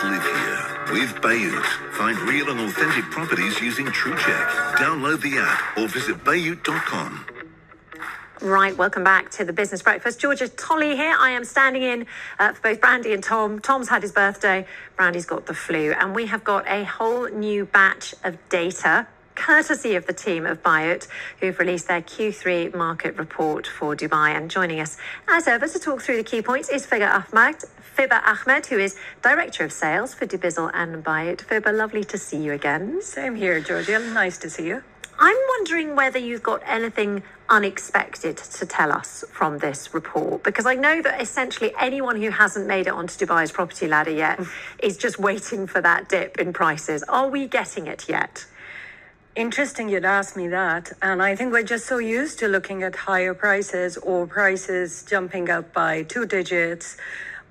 live here with Bayut. Find real and authentic properties using TrueCheck. Download the app or visit Bayut.com. Right, welcome back to the Business Breakfast. Georgia Tolley here. I am standing in for both Brandy and Tom. Tom's had his birthday, Brandy's got the flu, and we have got a whole new batch of data, courtesy of the team of Bayut, who've released their Q3 market report for Dubai. And joining us, as ever, to talk through the key points is Fibha Ahmed, who is Director of Sales for Dubizzle and Bayut. Fibha, lovely to see you again. Same here, Georgia. Nice to see you. I'm wondering whether you've got anything unexpected to tell us from this report, because I know that essentially anyone who hasn't made it onto Dubai's property ladder yet is just waiting for that dip in prices. Are we getting it yet? Interesting you'd ask me that. And I think we're just so used to looking at higher prices or prices jumping up by 2 digits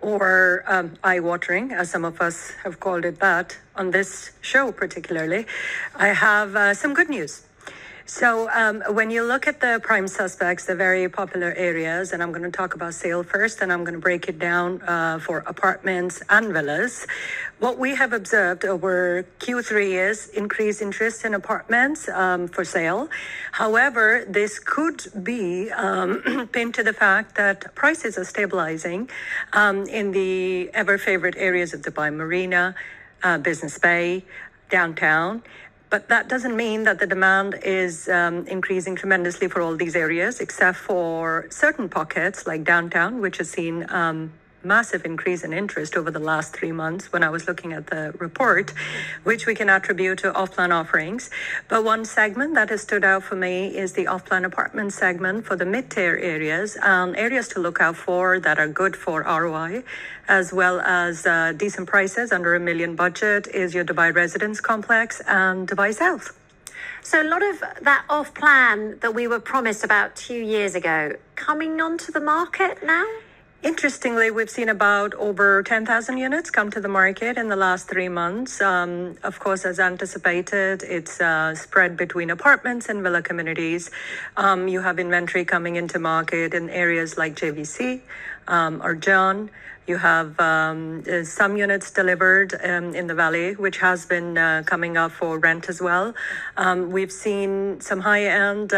or eye-watering, as some of us have called it that, on this show particularly. I have some good news. So when you look at the prime suspects, the very popular areas, and I'm going to talk about sale first, and I'm going to break it down for apartments and villas. What we have observed over Q3 is increased interest in apartments for sale. However, this could be pinned to the fact that prices are stabilizing in the ever-favorite areas of Dubai Marina, Business Bay, downtown. But that doesn't mean that the demand is increasing tremendously for all these areas, except for certain pockets like downtown, which has seen massive increase in interest over the last 3 months when I was looking at the report, which we can attribute to off-plan offerings. But one segment that has stood out for me is the off-plan apartment segment for the mid-tier areas, areas to look out for that are good for ROI, as well as decent prices under $1 million budget is your Dubai Residence Complex and Dubai South. So a lot of that off-plan that we were promised about 2 years ago coming onto the market now? Interestingly, we've seen about over 10,000 units come to the market in the last 3 months. Of course, as anticipated, it's spread between apartments and villa communities. You have inventory coming into market in areas like JVC or John. You have some units delivered in the valley, which has been coming up for rent as well. We've seen some high-end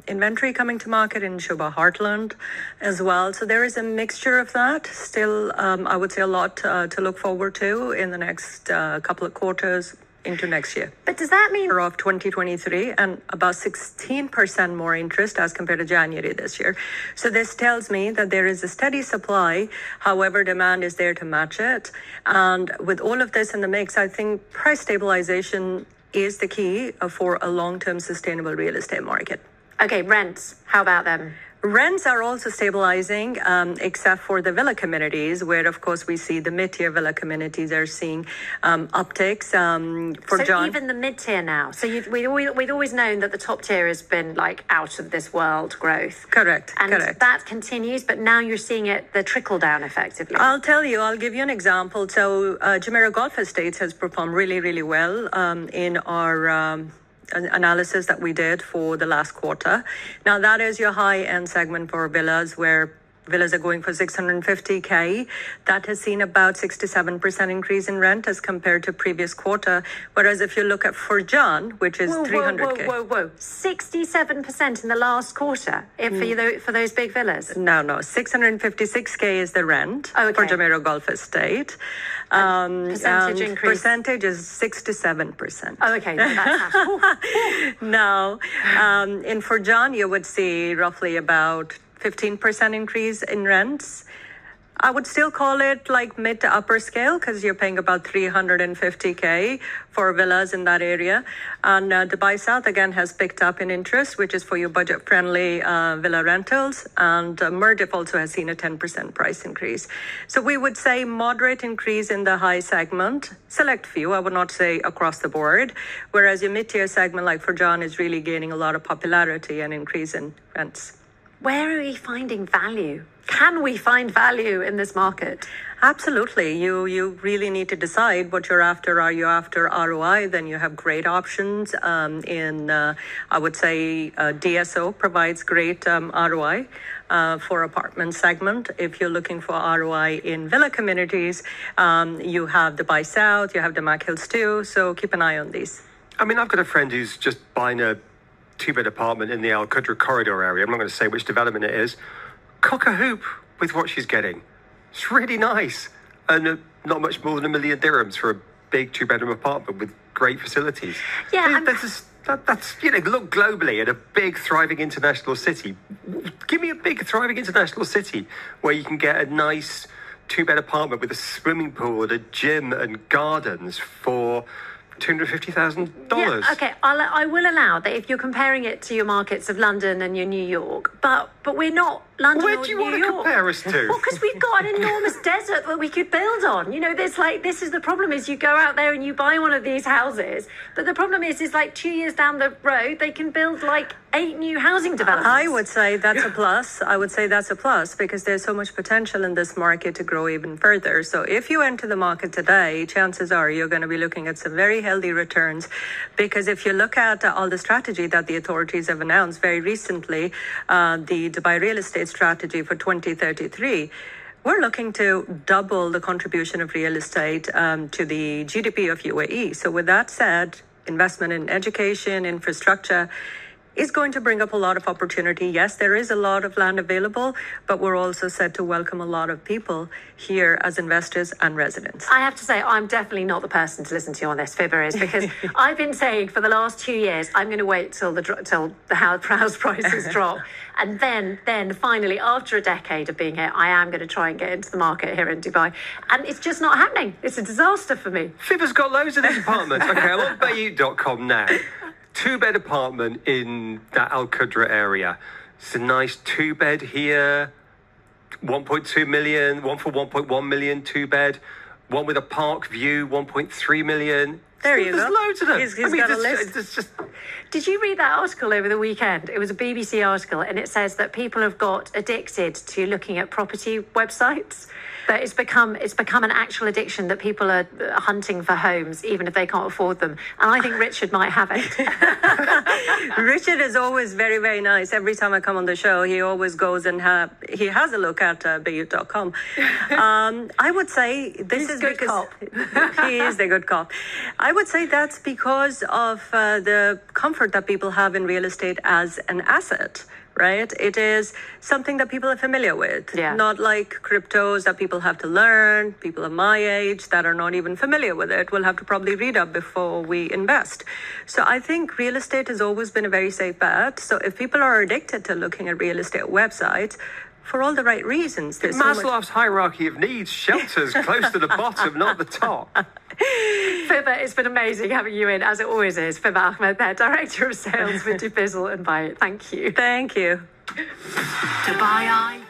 inventory coming to market in Shubha Heartland as well. So there is a mixture of that. Still, I would say a lot to look forward to in the next couple of quarters into next year. But does that mean of 2023 and about 16% more interest as compared to January this year? So this tells me that there is a steady supply. However, demand is there to match it. And with all of this in the mix, I think price stabilization is the key for a long-term sustainable real estate market. Okay, rents, how about them? Rents are also stabilizing, except for the villa communities, where, of course, we see the mid-tier villa communities are seeing upticks for John. So even the mid-tier now. So we'd always known that the top tier has been like out of this world growth. Correct. And that continues, but now you're seeing it, the trickle down effectively. I'll give you an example. So Jumeirah Golf Estates has performed really, really well in our analysis that we did for the last quarter. Now that is your high-end segment for villas, where villas are going for 650K. That has seen about 67% increase in rent as compared to previous quarter. Whereas if you look at Furjan, which is 300K. Whoa. 67% in the last quarter for those big villas? No. 656K is the rent for Jumeirah Golf Estate. Percentage increase? Percentage is 6 to 7%. Oh, okay. That's Now, in Furjan, you would see roughly about 15% increase in rents. I would still call it like mid to upper scale because you're paying about 350K for villas in that area. And Dubai South again has picked up in interest, which is for your budget-friendly villa rentals. And Murdif also has seen a 10% price increase. So we would say moderate increase in the high segment, select few, I would not say across the board. Whereas your mid-tier segment like Furjan is really gaining a lot of popularity and increase in rents. where are we finding value? Can we find value in this market? Absolutely. You really need to decide what you're after. Are you after ROI? Then you have great options. I would say DSO provides great ROI for apartment segment. If you're looking for ROI in villa communities, you have the Buy South, you have the Mac Hills too. So keep an eye on these. I mean, I've got a friend who's just buying a 2-bed apartment in the Al Qudra corridor area. I'm not going to say which development it is. Cock a hoop with what she's getting. It's really nice. And not much more than $1 million dirhams for a big 2-bedroom apartment with great facilities. Yeah, that's look globally at a big thriving international city. Give me a big thriving international city where you can get a nice 2-bed apartment with a swimming pool and a gym and gardens for $250,000. Yeah, okay, I will allow that if you're comparing it to your markets of London and your New York, but we're not London Where or do you New want to York. compare us to? Well, because we've got an enormous desert that we could build on. This is the problem is you go out there and you buy one of these houses, but the problem is 2 years down the road, they can build 8 new housing developments. I would say that's a plus. I would say that's a plus because there's so much potential in this market to grow even further. So if you enter the market today, chances are you're going to be looking at some very healthy returns because if you look at all the strategy that the authorities have announced very recently, the Dubai real estate strategy for 2033, we're looking to double the contribution of real estate to the GDP of UAE. So with that said, investment in education, infrastructure is going to bring up a lot of opportunity. Yes, there is a lot of land available, but we're also set to welcome a lot of people here as investors and residents. I have to say, I'm definitely not the person to listen to on this, Fibha is, because I've been saying for the last 2 years, I'm going to wait till the house prices drop. And then finally, after a decade of being here, I am going to try and get into the market here in Dubai. And it's just not happening. It's a disaster for me. Fibha's got loads of these apartments. Okay, I'm on Bayut.com now. 2-bed apartment in that Al Qudra area. It's a nice 2-bed here, 1.2 million, one for 1.1 million, 2-bed, one with a park view, 1.3 million. There you go. There's loads of them. He's got a list. It's just... Did you read that article over the weekend? It was a BBC article, and it says that people have got addicted to looking at property websites. That it's become an actual addiction that people are hunting for homes, even if they can't afford them. And I think Richard might have it. Richard is always very, very nice. Every time I come on the show, he always goes and he has a look at Bayut.com. I would say this is good because cop. he is the good cop. I would say that's because of the comfort that people have in real estate as an asset. Right? It is something that people are familiar with, not like cryptos that people have to learn. People of my age that are not even familiar with it will have to probably read up before we invest. So I think real estate has always been a very safe bet. So if people are addicted to looking at real estate websites, for all the right reasons. Maslow's hierarchy of needs, shelters close to the bottom, not the top. Fibha, it's been amazing having you in, as it always is. Fibha Ahmed there, Director of Sales with Dubizzle and Bayut. Thank you. Thank you. Dubai Eye.